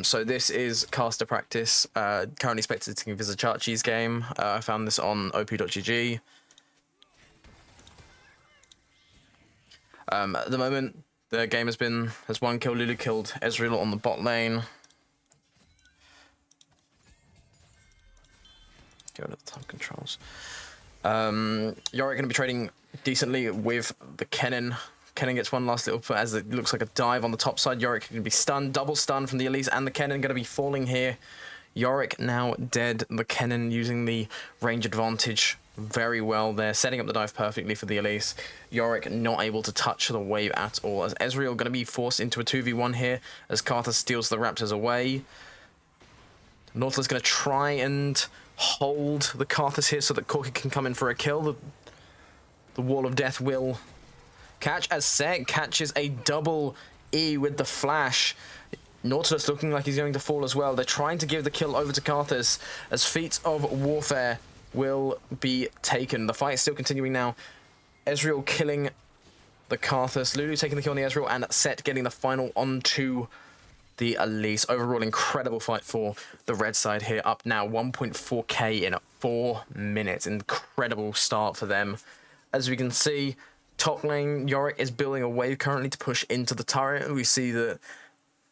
So this is caster practice. Currently spectating Vizicachi's game. I found this on op.gg. At the moment, the game has one kill. Lulu killed Ezreal on the bot lane. Go to the time controls. Yorick going to be trading decently with the Kennen. Kennen gets one last little put as it looks like a dive on the top side. Yorick going to be stunned, double stun from the Elise, and the Kennen going to be falling here. Yorick now dead. The Kennen using the range advantage very well there, setting up the dive perfectly for the Elise. Yorick not able to touch the wave at all, as Ezreal going to be forced into a 2v1 here as Karthus steals the Raptors away. Nautilus going to try and hold the Karthus here so that Corki can come in for a kill. The Wall of Death will catch as Seg catches a double E with the flash. Nautilus looking like he's going to fall as well. They're trying to give the kill over to Karthus as feats of warfare will be taken. The fight is still continuing now. Ezreal killing the Karthus. Lulu taking the kill on the Ezreal, and Set getting the final onto the Elise. Overall, incredible fight for the red side here. Up now 1.4k in 4 minutes. Incredible start for them. As we can see, top lane, Yorick is building a wave currently to push into the turret. We see that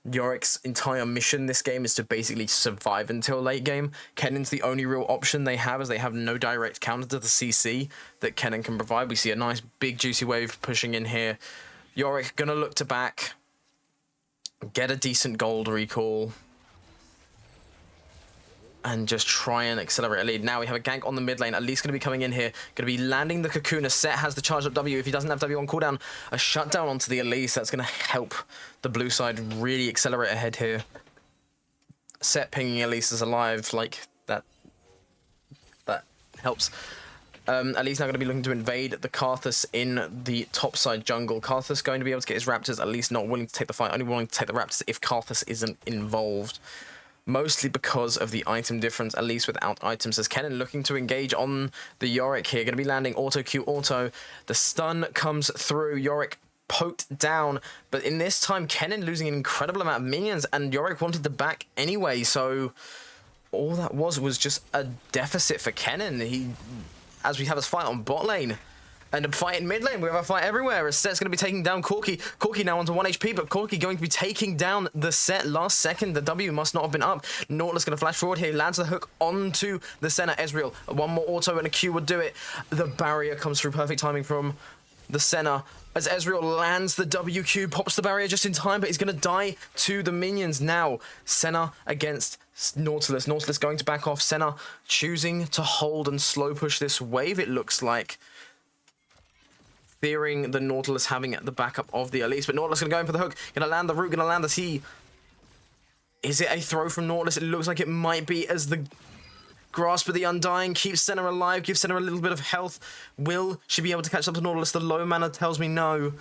Yorick's entire mission this game is to basically survive until late game. Kennen's the only real option they have, as they have no direct counter to the CC that Kennen can provide. We see a nice big juicy wave pushing in here. Yorick gonna look to back, get a decent gold recall, and just try and accelerate a lead. Now we have a gank on the mid lane. At least going to be coming in here. Going to be landing the Cocoon. A Set has the charge up W. If he doesn't have W on cooldown, a shutdown onto the Elise. That's going to help the blue side really accelerate ahead here. Set pinging Elise is alive. Like, that helps. Elise now going to be looking to invade the Karthus in the topside jungle. Karthus going to be able to get his Raptors. At least not willing to take the fight. Only willing to take the Raptors if Karthus isn't involved. Mostly because of the item difference, at least without items, as Kennen looking to engage on the Yorick here. Going to be landing auto Q auto. The stun comes through. Yorick poked down, but in this time, Kennen losing an incredible amount of minions, and Yorick wanted the back anyway, so all that was just a deficit for Kennen. As we have this fight on bot lane, and a fight in mid lane, we have a fight everywhere. As Set's going to be taking down Corki. Corki now onto 1 HP, but Corki going to be taking down the Set last second. The W must not have been up. Nautilus going to flash forward here, lands the hook onto the center. Ezreal, one more auto and a Q would do it. The barrier comes through, perfect timing from the center. As Ezreal lands the WQ, pops the barrier just in time, but he's going to die to the minions now. Senna against Nautilus. Nautilus going to back off. Senna choosing to hold and slow push this wave, it looks like, fearing the Nautilus having the backup of the Elise, but Nautilus going to go in for the hook, going to land the root, going to land the T. Is it a throw from Nautilus? It looks like it might be, as the Grasp of the Undying keeps Senna alive, gives Senna a little bit of health. Will she be able to catch up to Nautilus? The low mana tells me no.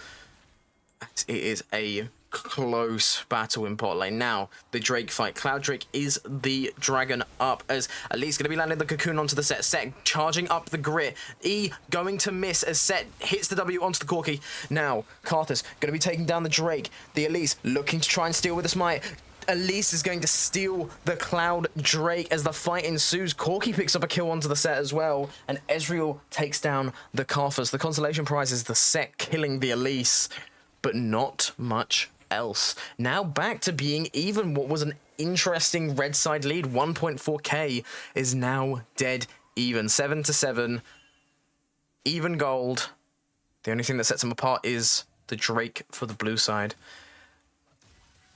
It is a close battle in bot lane. Now, the Drake fight. Cloud Drake is the dragon up, as Elise going to be landing the Cocoon onto the Set. Set charging up the grit. E going to miss as Set hits the W onto the Corki. Now, Karthus going to be taking down the Drake. The Elise looking to try and steal with the smite. Elise is going to steal the Cloud Drake as the fight ensues. Corki picks up a kill onto the Set as well, and Ezreal takes down the Karthus. The consolation prize is the Set killing the Elise, but not much else. Now back to being even. What was an interesting red side lead, 1.4k, is now dead even. 7-7, even gold. The only thing that sets them apart is the Drake for the blue side.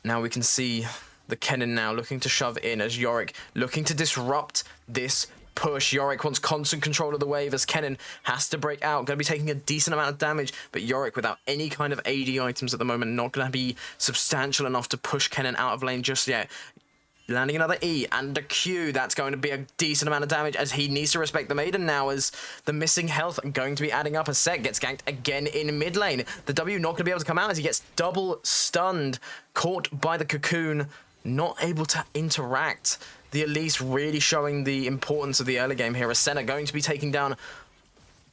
Now we can see the Kennen now looking to shove in, as Yorick looking to disrupt this push. Yorick wants constant control of the wave as Kennen has to break out. Going to be taking a decent amount of damage, but Yorick without any kind of AD items at the moment, not going to be substantial enough to push Kennen out of lane just yet. Landing another E and a Q. That's going to be a decent amount of damage, as he needs to respect the Maiden now, as the missing health going to be adding up. As Set gets ganked again in mid lane. The W not going to be able to come out as he gets double stunned, caught by the Cocoon, not able to interact. The Elise really showing the importance of the early game here, as Senna going to be taking down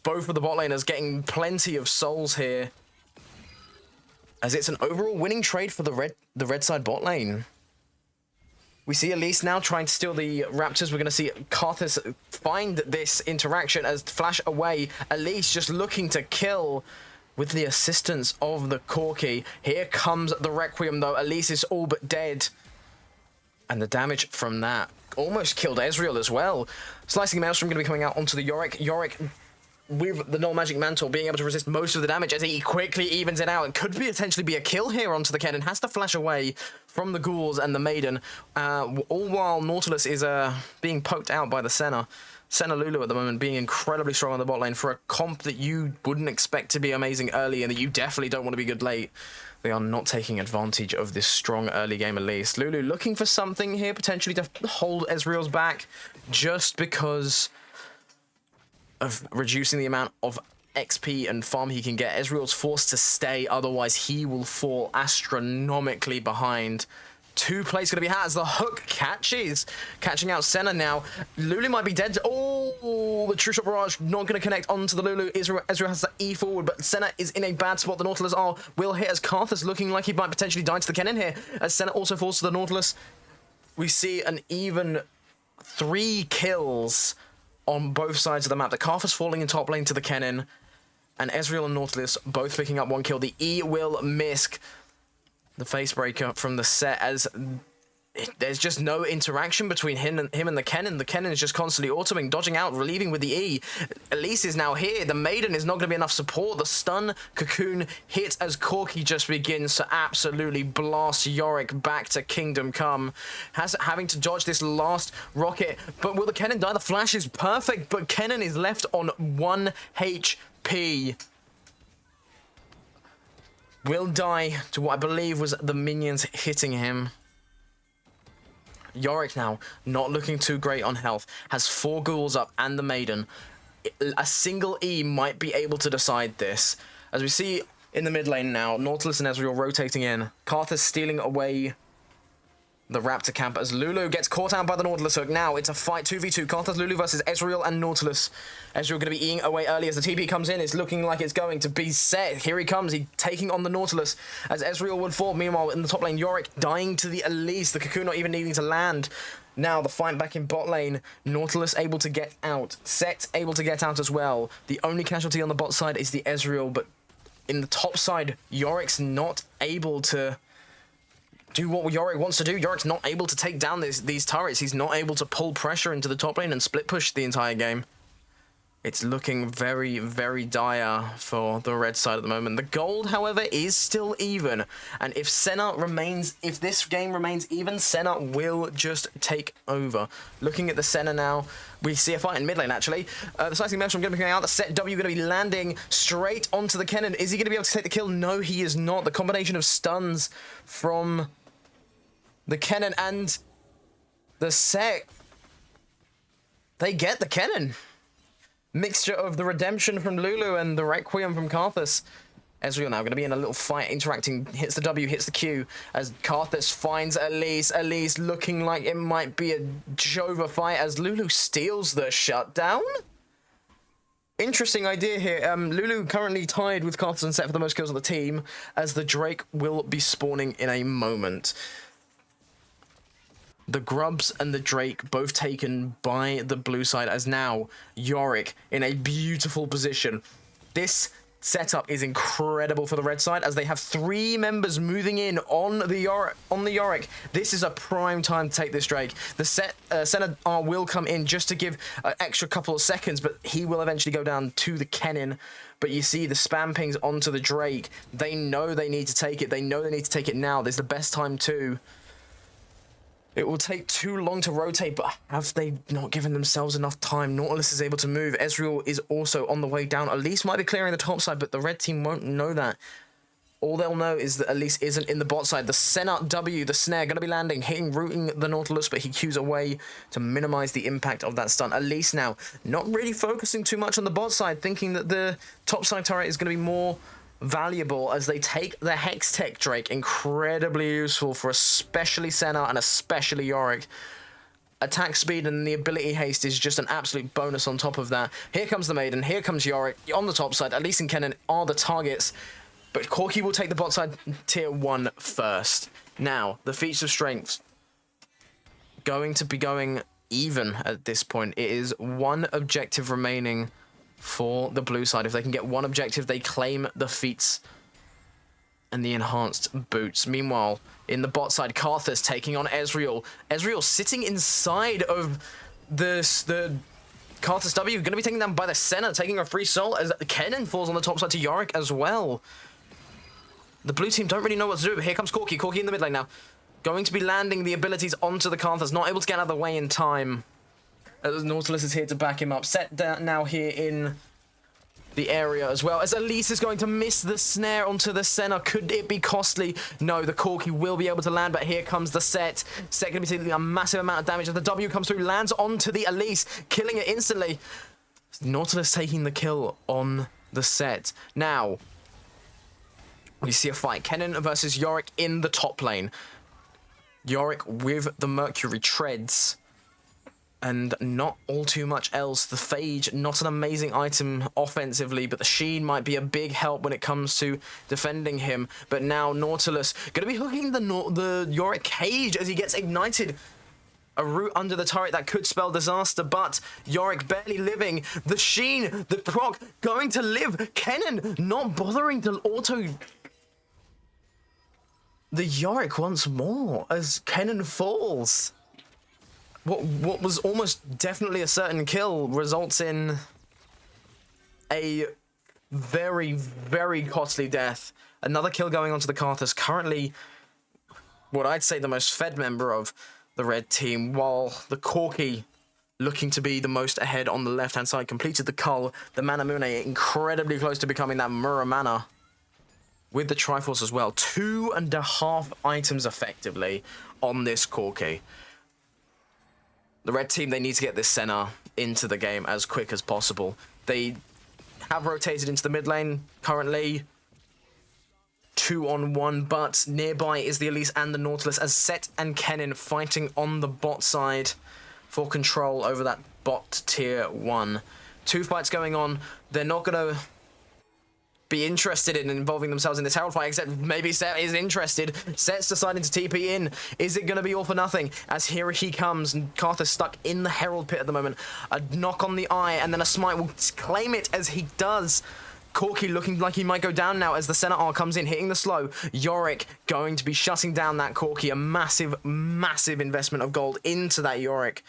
both of the bot laners, getting plenty of souls here, as it's an overall winning trade for the red side bot lane. We see Elise now trying to steal the Raptors. We're going to see Karthus find this interaction as flash away. Elise just looking to kill with the assistance of the Corki. Here comes the Requiem, though. Elise is all but dead. And the damage from that almost killed Ezreal as well. Slicing Maelstrom going to be coming out onto the Yorick. Yorick, with the Null Magic Mantle, being able to resist most of the damage as he quickly evens it out. It could potentially be a kill here onto the Kennen. Has to flash away from the Ghouls and the Maiden. All while Nautilus is being poked out by the Senna. Senna Lulu at the moment being incredibly strong on the bot lane for a comp that you wouldn't expect to be amazing early and that you definitely don't want to be good late. They are not taking advantage of this strong early game at least. Lulu looking for something here, potentially to hold Ezreal's back just because of reducing the amount of XP and farm he can get. Ezreal's forced to stay, otherwise he will fall astronomically behind. Two plays going to be had as the hook catching out Senna now. Lulu might be dead. Oh, the True Shot Barrage not going to connect onto the Lulu. Ezreal has to E forward, but Senna is in a bad spot. The Nautilus will hit as Karthus looking like he might potentially die to the Kennen here. As Senna also falls to the Nautilus. We see an even 3 kills on both sides of the map. The Karthus falling in top lane to the Kennen, and Ezreal and Nautilus both picking up 1 kill. The E will miss the face breaker from the set as there's just no interaction between him and the Kennen. The Kennen is just constantly autoing, dodging out, relieving with the E. Elise is now here. The Maiden is not going to be enough support. The stun cocoon hits as Corki just begins to absolutely blast Yorick back to Kingdom Come. Having to dodge this last rocket. But will the Kennen die? The flash is perfect, but Kennen is left on 1 HP. Will die to what I believe was the minions hitting him. Yorick now, not looking too great on health, has 4 ghouls up and the Maiden. A single E might be able to decide this. As we see in the mid lane now, Nautilus and Ezreal rotating in. Karthus stealing away the Raptor camp as Lulu gets caught out by the Nautilus hook. Now it's a fight 2v2. Karthus, Lulu versus Ezreal and Nautilus. Ezreal going to be eating away early as the TP comes in. It's looking like it's going to be set. Here he comes. He's taking on the Nautilus as Ezreal would fall. Meanwhile, in the top lane, Yorick dying to the Elise. The Cocoon not even needing to land. Now the fight back in bot lane. Nautilus able to get out. Set able to get out as well. The only casualty on the bot side is the Ezreal, but in the top side, Yorick's not able to do what Yorick wants to do. Yorick's not able to take down these turrets. He's not able to pull pressure into the top lane and split push the entire game. It's looking very, very dire for the red side at the moment. The gold, however, is still even. And if this game remains even, Senna will just take over. Looking at the Senna now, we see a fight in mid lane, actually. The Slicing Maelstrom going to be coming out. The set W going to be landing straight onto the Kennen. Is he going to be able to take the kill? No, he is not. The combination of stuns from the Kennen and the set, they get the Kennen. Mixture of the redemption from Lulu and the Requiem from Karthus. Ezreal now going to be in a little fight, interacting, hits the W, hits the Q, as Karthus finds Elise. Elise looking like it might be a Jova fight as Lulu steals the shutdown. Interesting idea here. Lulu currently tied with Karthus and Set for the most kills on the team, as the Drake will be spawning in a moment. The Grubs and the Drake both taken by the blue side, as now Yorick in a beautiful position. This setup is incredible for the red side as they have 3 members moving in on the Yorick. This is a prime time to take this Drake. The Senna will come in just to give an extra couple of seconds, but he will eventually go down to the Kennen. But you see the spam pings onto the Drake. They know they need to take it. They know they need to take it now. This is the best time too. It will take too long to rotate, but have they not given themselves enough time? Nautilus is able to move. Ezreal is also on the way down. Elise might be clearing the top side, but the red team won't know that. All they'll know is that Elise isn't in the bot side. The Senna W, the snare, going to be landing, rooting the Nautilus, but he Qs away to minimize the impact of that stun. Elise now not really focusing too much on the bot side, thinking that the top side turret is going to be more valuable as they take the Hex Tech Drake. Incredibly useful for especially Senna and especially Yorick. Attack speed and the ability haste is just an absolute bonus on top of that. Here comes the Maiden, here comes Yorick on the top side. Elise and Kennen are the targets, but Corki will take the bot side tier 1 first. Now, the feats of strength. going to be going even at this point. It is one objective remaining for the blue side. If they can get one objective, they claim the feats and the enhanced boots. Meanwhile, in the bot side, Karthus taking on Ezreal. Ezreal sitting inside of the Karthus W, going to be taken down by the Senna, taking a free soul as Kennen falls on the top side to Yorick as well. The blue team don't really know what to do, but here comes Corki. Corki in the mid lane now. Going to be landing the abilities onto the Karthus, not able to get out of the way in time. As Nautilus is here to back him up. Set down now here in the area as well, as Elise is going to miss the snare onto the Senna. Could it be costly? No, the Corki will be able to land, but here comes the Set. Set going to be taking a massive amount of damage as the W comes through, lands onto the Elise, killing it instantly. Nautilus taking the kill on the Set. Now, we see a fight. Kennen versus Yorick in the top lane. Yorick with the Mercury treads. And not all too much else. The Phage, not an amazing item offensively, but the Sheen might be a big help when it comes to defending him. But now Nautilus going to be hooking the Yorick cage as he gets ignited. A root under the turret that could spell disaster, but Yorick barely living. The Sheen, the proc, going to live. Kennen not bothering to auto the Yorick once more as Kennen falls. What was almost definitely a certain kill results in a very, very costly death. Another kill going onto the Karthus, currently what I'd say the most fed member of the red team, while the Corki, looking to be the most ahead on the left-hand side, completed the cull. The Manamune incredibly close to becoming that Muramana with the Triforce as well. 2.5 items effectively on this Corki. The red team, they need to get this Senna into the game as quick as possible. They have rotated into the mid lane currently. 2-on-1, but nearby is the Elise and the Nautilus as Set and Kennen fighting on the bot side for control over that bot tier 1. 2 fights going on. They're not going to be interested in involving themselves in this Herald fight, except maybe Set is interested. Set's deciding to TP in. Is it going to be all for nothing? As here he comes, and Karthus stuck in the Herald pit at the moment. A knock on the eye, and then a smite will claim it as he does. Corki looking like he might go down now as the Senna R comes in, hitting the slow. Yorick going to be shutting down that Corki. A massive, massive investment of gold into that Yorick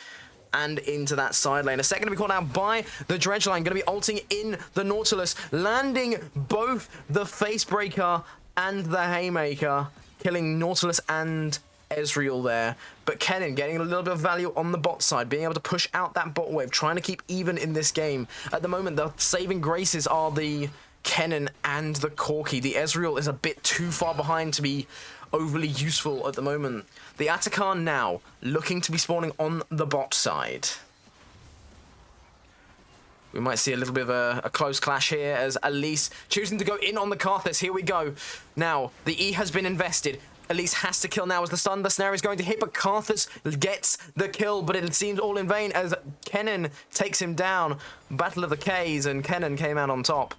and into that side lane. A second to be caught out by the Dredge line, going to be ulting in the Nautilus, landing both the Facebreaker and the Haymaker, killing Nautilus and Ezreal there. But Kennen getting a little bit of value on the bot side, being able to push out that bot wave, trying to keep even in this game. At the moment, the saving graces are the Kennen and the Corki. The Ezreal is a bit too far behind to be overly useful at the moment. The Atakan now looking to be spawning on the bot side. We might see a little bit of a close clash here as Elise choosing to go in on the Karthus. Here we go. Now, the E has been invested. Elise has to kill now as the stun. The snare is going to hit, but Karthus gets the kill, but it seems all in vain as Kennen takes him down. Battle of the Ks, and Kennen came out on top.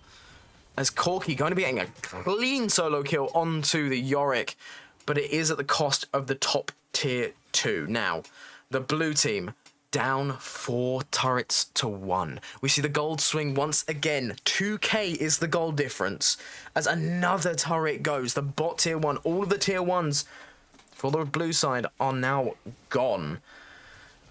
As Corki going to be getting a clean solo kill onto the Yorick, but it is at the cost of the top tier 2. Now, the blue team down 4 turrets to 1. We see the gold swing once again. 2k is the gold difference as another turret goes. The bot tier 1, all of the tier 1s for the blue side are now gone.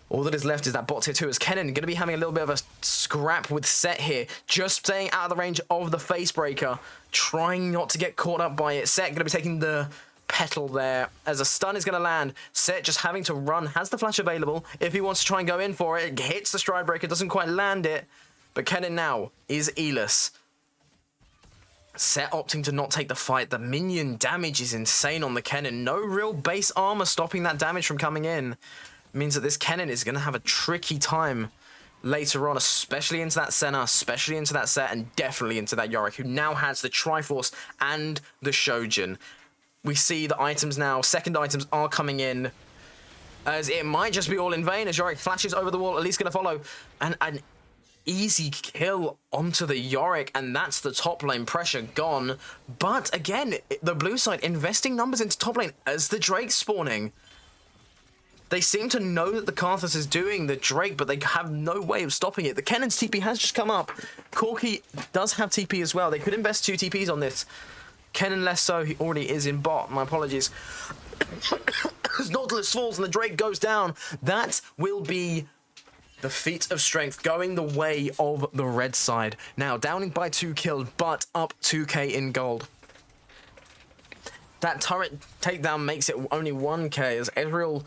All that is left is that bot tier 2 as Kennen going to be having a little bit of a scrap with Set here. Just staying out of the range of the Facebreaker, trying not to get caught up by it. Set going to be taking the petal there as a stun is going to land. Set just having to run, has the flash available if he wants to try and go in for it. Hits the stride breaker, doesn't quite land it, but Kennen now is E-less. Set opting to not take the fight. The minion damage is insane on the Kennen. No real base armor stopping that damage from coming in. Means that this Kennen is going to have a tricky time later on, especially into that Senna, especially into that Set, and definitely into that Yorick, who now has the Triforce and the Shojin. We see the items now, second items are coming in, as it might just be all in vain as Yorick flashes over the wall, at least going to follow, and an easy kill onto the Yorick, and that's the top lane pressure gone. But again, the blue side investing numbers into top lane as the Drake's spawning. They seem to know that the Karthus is doing the Drake, but they have no way of stopping it. The Kennen's TP has just come up. Corki does have TP as well. They could invest 2 TPs on this. Kennen less so, he already is in bot. My apologies. As Nautilus falls and the Drake goes down, that will be the feat of strength going the way of the red side. Now, downing by 2 killed, but up 2k in gold. That turret takedown makes it only 1k, as Ezreal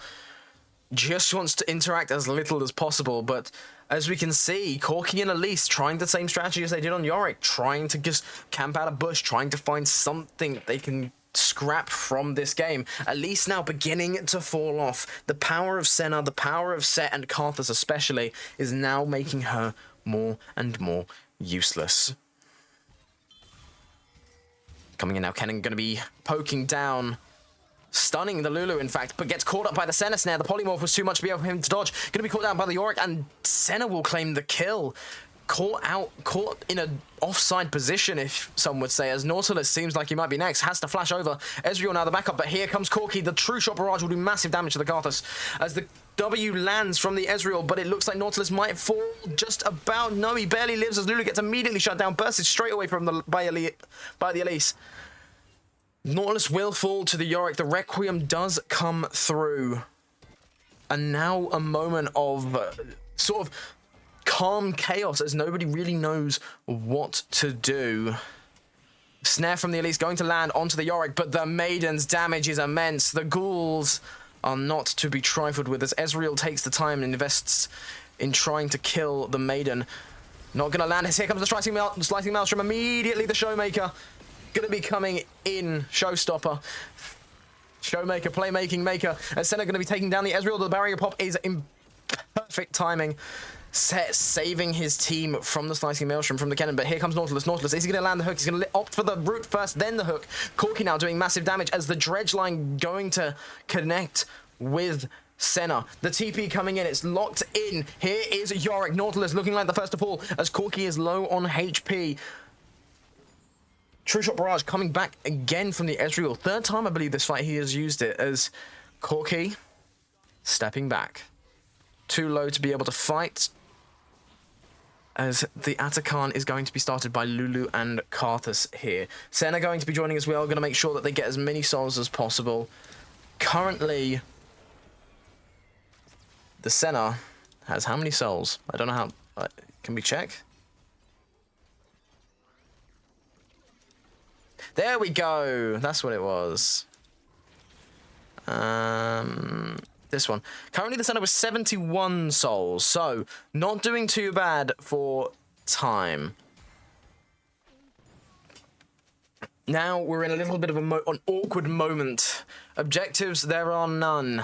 just wants to interact as little as possible, but as we can see, Corki and Elise trying the same strategy as they did on Yorick, trying to just camp out a bush, trying to find something they can scrap from this game. Elise now beginning to fall off. The power of Senna, the power of Set and Karthus especially, is now making her more and more useless. Coming in now, Kennen going to be poking down, stunning the Lulu, in fact, but gets caught up by the Senna snare. The polymorph was too much to be able for him to dodge. Going to be caught down by the Yorick, and Senna will claim the kill. Caught in an offside position, if some would say, as Nautilus seems like he might be next. Has to flash over. Ezreal now the backup, but here comes Corki. The true shot barrage will do massive damage to the Karthus as the W lands from the Ezreal, but it looks like Nautilus might fall just about. No, he barely lives as Lulu gets immediately shut down, bursted straight away from by the Elise. Nautilus will fall to the Yorick. The Requiem does come through. And now a moment of sort of calm chaos as nobody really knows what to do. Snare from the Elise going to land onto the Yorick, but the Maiden's damage is immense. The ghouls are not to be trifled with as Ezreal takes the time and invests in trying to kill the Maiden. Not going to land. Here comes the slicing maelstrom. Immediately the Showmaker going to be coming in. Showstopper. Showmaker, playmaking maker. And Senna going to be taking down the Ezreal. The barrier pop is in perfect timing. Set saving his team from the slicing maelstrom from the Kennen, but here comes Nautilus. Nautilus, is he going to land the hook? He's going to opt for the root first, then the hook. Corki now doing massive damage as the dredge line going to connect with Senna. The TP coming in, it's locked in. Here is Yorick. Nautilus looking like the first to fall as Corki is low on HP. True Shot Barrage coming back again from the Ezreal. Third time I believe this fight he has used it as Corki stepping back. Too low to be able to fight, as the Atakan is going to be started by Lulu and Karthus here. Senna going to be joining as well, going to make sure that they get as many souls as possible. Currently, the Senna has how many souls? I don't know how... can we check? There we go! That's what it was. This one. Currently the Senna was 71 souls, so not doing too bad for time. Now we're in a little bit of an awkward moment. Objectives, there are none.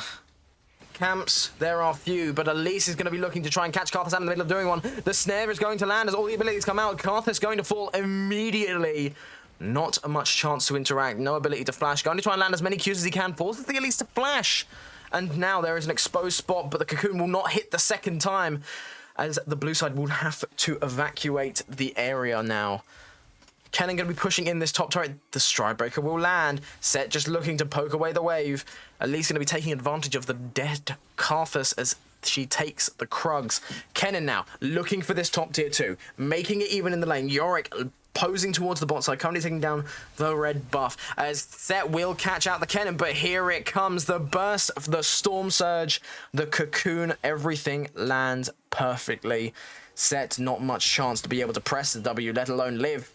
Camps, there are few, but Elise is going to be looking to try and catch Karthus out in the middle of doing one. The snare is going to land as all the abilities come out. Karthus going to fall immediately. Not much chance to interact, no ability to flash. Going to try and land as many Qs as he can, forces the Elise to flash. And now there is an exposed spot, but the cocoon will not hit the second time, as the blue side will have to evacuate the area now. Kennen going to be pushing in this top turret. The Stridebreaker will land. Set just looking to poke away the wave. Elise going to be taking advantage of the dead Karthus as she takes the Krugs. Kennen now looking for this top tier 2, making it even in the lane. Yorick posing towards the bot side, currently taking down the red buff, as Set will catch out the Kennen, but here it comes, the burst, the Storm Surge, the Cocoon, everything lands perfectly. Set, not much chance to be able to press the W, let alone live.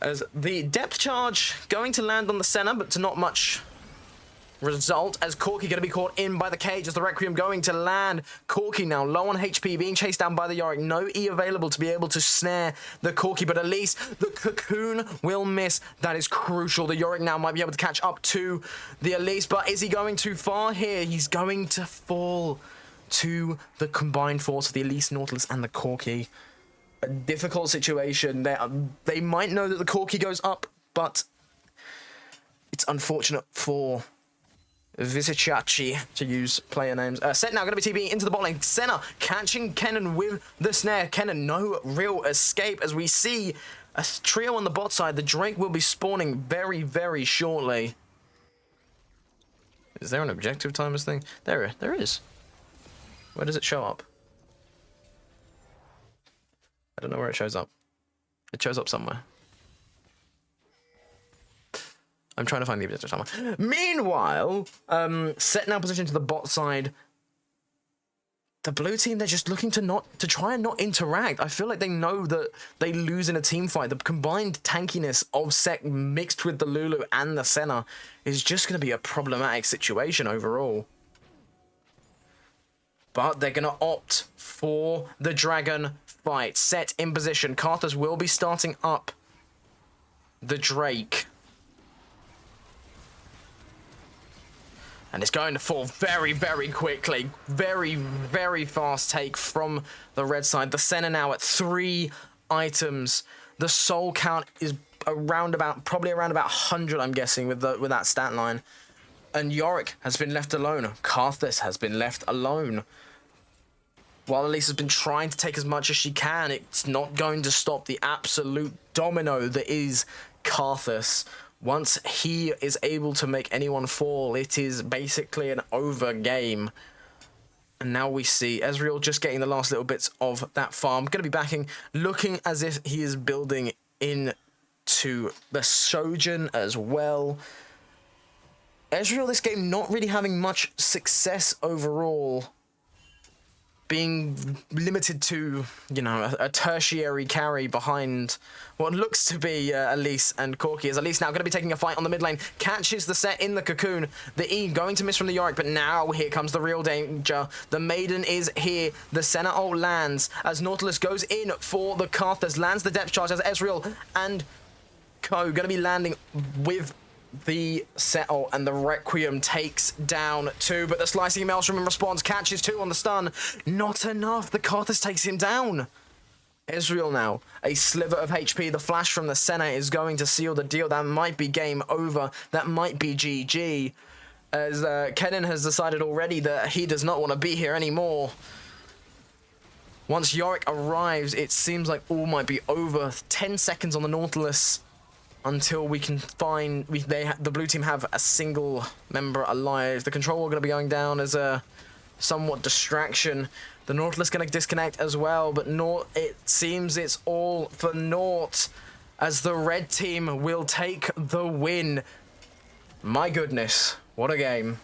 As the Depth Charge going to land on the Senna, but to not much result, as Corki going to be caught in by the cage as the Requiem going to land. Corki now low on HP, being chased down by the Yorick. No E available to be able to snare the Corki, but at least the Cocoon will miss. That is crucial. The Yorick now might be able to catch up to the Elise, but is he going too far here? He's going to fall to the combined force of the Elise, Nautilus, and the Corki. A difficult situation. They might know that the Corki goes up, but it's unfortunate for Visichachi, to use player names. Set now going to be TPing into the bot lane. Senna catching Kennen with the snare. Kennen, no real escape as we see a trio on the bot side. The Drake will be spawning very, very shortly. Is there an objective timers thing? There is. Where does it show up? I don't know where it shows up. It shows up somewhere. I'm trying to find the objective timer. Meanwhile, set now position to the bot side. The blue team, they're just looking to try and not interact. I feel like they know that they lose in a team fight. The combined tankiness of Sek mixed with the Lulu and the Senna is just going to be a problematic situation overall. But they're going to opt for the Dragon fight. Set in position. Karthus will be starting up the Drake. And it's going to fall very, very quickly. Very, very fast take from the red side. The Senna now at 3 items. The soul count is probably around about 100, I'm guessing, with that stat line. And Yorick has been left alone. Karthus has been left alone. While Elise has been trying to take as much as she can, it's not going to stop the absolute domino that is Karthus. Once he is able to make anyone fall, it is basically an over game. And now we see Ezreal just getting the last little bits of that farm. Going to be backing, looking as if he is building into the Sojourn as well. Ezreal this game not really having much success overall. Being limited to, you know, a tertiary carry behind what looks to be Elise and Corki. As Elise now going to be taking a fight on the mid lane. Catches the set in the cocoon. The E going to miss from the Yorick, but now here comes the real danger. The Maiden is here. The Senna ult lands as Nautilus goes in for the Karthus. Lands the depth charge as Ezreal and Co going to be landing with the Settle, and the Requiem takes down 2, but the Slicing Maelstrom in response catches 2 on the stun. Not enough. The Karthus takes him down. Ezreal now, a sliver of HP. The flash from the Senna is going to seal the deal. That might be game over. That might be GG. As Kennen has decided already that he does not want to be here anymore. Once Yorick arrives, it seems like all might be over. 10 seconds on the Nautilus. Until we can find, the blue team have a single member alive. The control going to be going down as a somewhat distraction. The Nautilus going to disconnect as well, but it seems it's all for naught as the red team will take the win. My goodness, what a game.